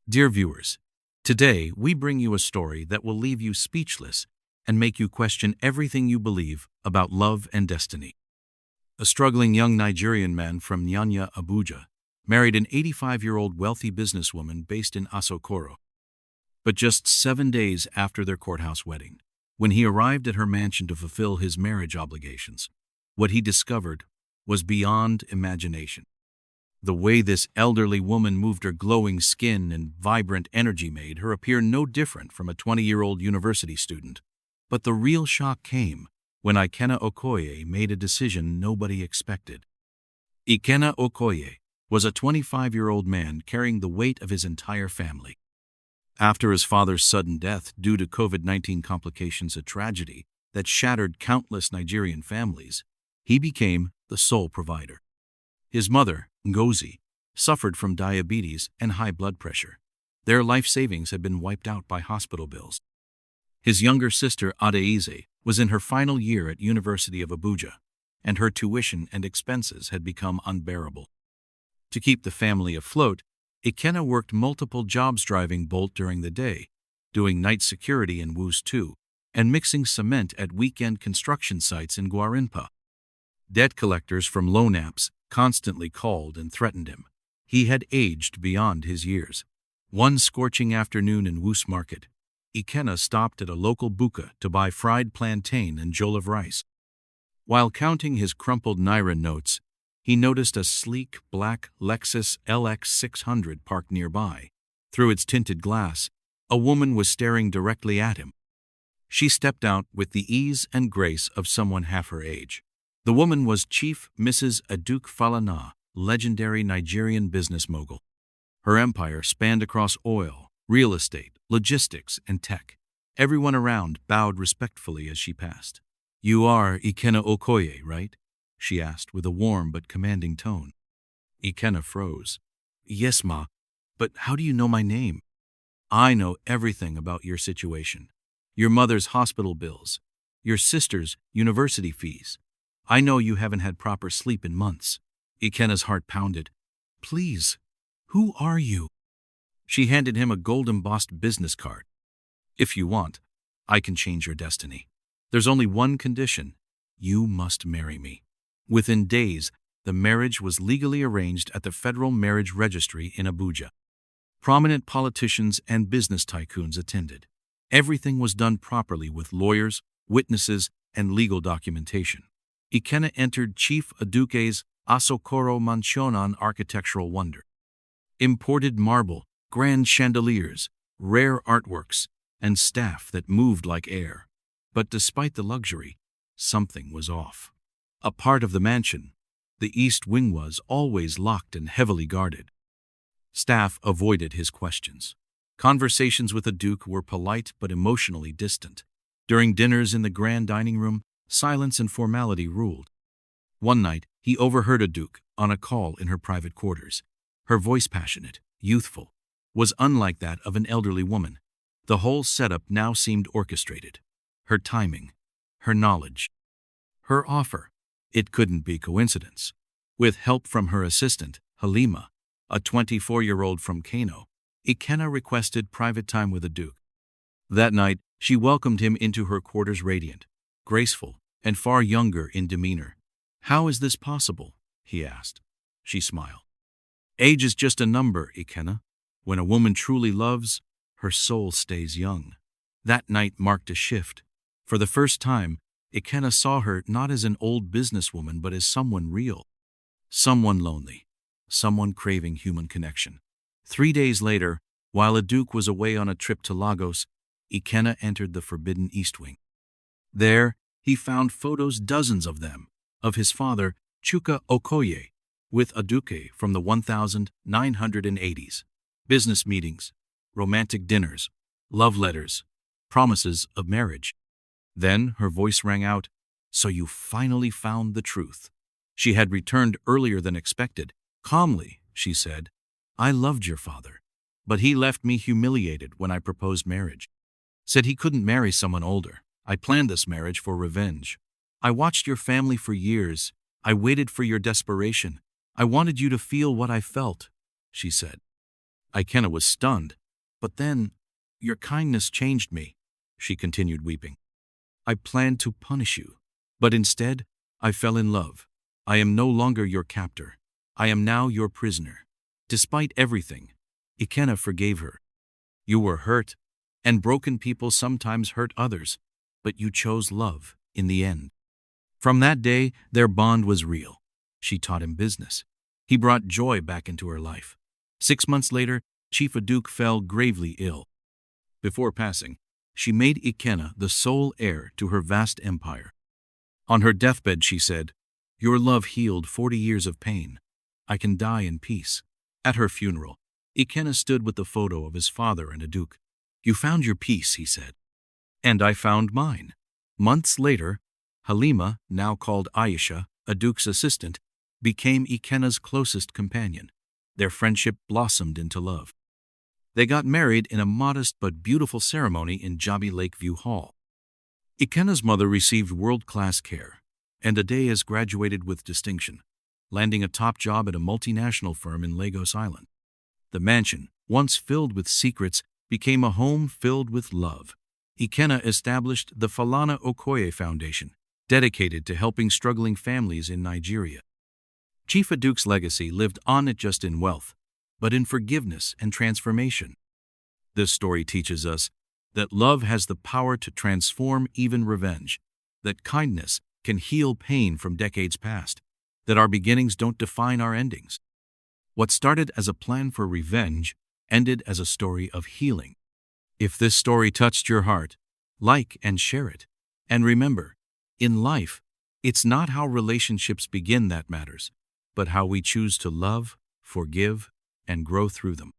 Dear viewers, today we bring you a story that will leave you speechless and make you question everything you believe about love and destiny. A struggling young Nigerian man from Nyanya, Abuja, married an 85-year-old wealthy businesswoman based in Asokoro. But just 7 days after their courthouse wedding, when he arrived at her mansion to fulfill his marriage obligations, what he discovered was beyond imagination. The way this elderly woman moved her glowing skin and vibrant energy made her appear no different from a 20-year-old university student. But the real shock came when Ikenna Okoye made a decision nobody expected. Ikenna Okoye was a 25-year-old man carrying the weight of his entire family. After his father's sudden death due to COVID-19 complications, a tragedy that shattered countless Nigerian families, he became the sole provider. His mother, Ngozi, suffered from diabetes and high blood pressure. Their life savings had been wiped out by hospital bills. His younger sister, Adaeze, was in her final year at University of Abuja, and her tuition and expenses had become unbearable. To keep the family afloat, Ikenna worked multiple jobs, driving Bolt during the day, doing night security in Wus 2, and mixing cement at weekend construction sites in Gwarinpa. Debt collectors from loan apps constantly called and threatened him. He had aged beyond his years. One scorching afternoon in Wus Market, Ikenna stopped at a local buka to buy fried plantain and jollof rice. While counting his crumpled Naira notes, he noticed a sleek black Lexus LX 600 parked nearby. Through its tinted glass, a woman was staring directly at him. She stepped out with the ease and grace of someone half her age. The woman was Chief Mrs. Aduke Falana, legendary Nigerian business mogul. Her empire spanned across oil, real estate, logistics, and tech. Everyone around bowed respectfully as she passed. "You are Ikenna Okoye, right?" she asked with a warm but commanding tone. Ikenna froze. "Yes, ma, but how do you know my name?" "I know everything about your situation. Your mother's hospital bills, your sister's university fees. I know you haven't had proper sleep in months." Ikenna's heart pounded. "Please, who are you?" She handed him a gold-embossed business card. "If you want, I can change your destiny. There's only one condition. You must marry me." Within days, the marriage was legally arranged at the Federal Marriage Registry in Abuja. Prominent politicians and business tycoons attended. Everything was done properly with lawyers, witnesses, and legal documentation. Ikenna entered Chief Aduke's Asokoro mansion, an architectural wonder. Imported marble, grand chandeliers, rare artworks, and staff that moved like air. But despite the luxury, something was off. A part of the mansion, the east wing, was always locked and heavily guarded. Staff avoided his questions. Conversations with Aduke were polite but emotionally distant. During dinners in the grand dining room, silence and formality ruled. One night, he overheard Aduke on a call in her private quarters. Her voice, passionate, youthful, was unlike that of an elderly woman. The whole setup now seemed orchestrated. Her timing, her knowledge, her offer. It couldn't be coincidence. With help from her assistant, Halima, a 24-year-old from Kano, Ikenna requested private time with Aduke. That night, she welcomed him into her quarters, radiant, graceful, and far younger in demeanor. "How is this possible?" he asked. She smiled. "Age is just a number, Ikenna. When a woman truly loves, her soul stays young." That night marked a shift. For the first time, Ikenna saw her not as an old businesswoman but as someone real. Someone lonely. Someone craving human connection. 3 days later, while Aduke was away on a trip to Lagos, Ikenna entered the forbidden East Wing. There, he found photos, dozens of them, of his father, Chuka Okoye, with Aduke from the 1980s. Business meetings, romantic dinners, love letters, promises of marriage. Then her voice rang out, "So you finally found the truth." She had returned earlier than expected. Calmly, she said, "I loved your father, but he left me humiliated when I proposed marriage. Said he couldn't marry someone older. I planned this marriage for revenge. I watched your family for years. I waited for your desperation. I wanted you to feel what I felt," she said. Ikenna was stunned. But then, your kindness changed me, she continued weeping. I planned to punish you, but instead, I fell in love. I am no longer your captor. I am now your prisoner. Despite everything, Ikenna forgave her. You were hurt, and broken people sometimes hurt others, but you chose love in the end. From that day, their bond was real. She taught him business. He brought joy back into her life. 6 months later, Chief Aduke fell gravely ill. Before passing, she made Ikenna the sole heir to her vast empire. On her deathbed, she said, "Your love healed 40 years of pain. I can die in peace." At her funeral, Ikenna stood with the photo of his father and Aduke. "You found your peace," he said. "And I found mine." Months later, Halima, now called Aisha, Aduke's assistant, became Ikenna's closest companion. Their friendship blossomed into love. They got married in a modest but beautiful ceremony in Jabi Lakeview Hall. Ikenna's mother received world-class care, and Ade graduated with distinction, landing a top job at a multinational firm in Lagos Island. The mansion, once filled with secrets, became a home filled with love. Ikenna established the Falana Okoye Foundation, dedicated to helping struggling families in Nigeria. Chief Aduke's legacy lived on not just in wealth, but in forgiveness and transformation. This story teaches us that love has the power to transform even revenge, that kindness can heal pain from decades past, that our beginnings don't define our endings. What started as a plan for revenge ended as a story of healing. If this story touched your heart, like and share it. And remember, in life, it's not how relationships begin that matters, but how we choose to love, forgive, and grow through them.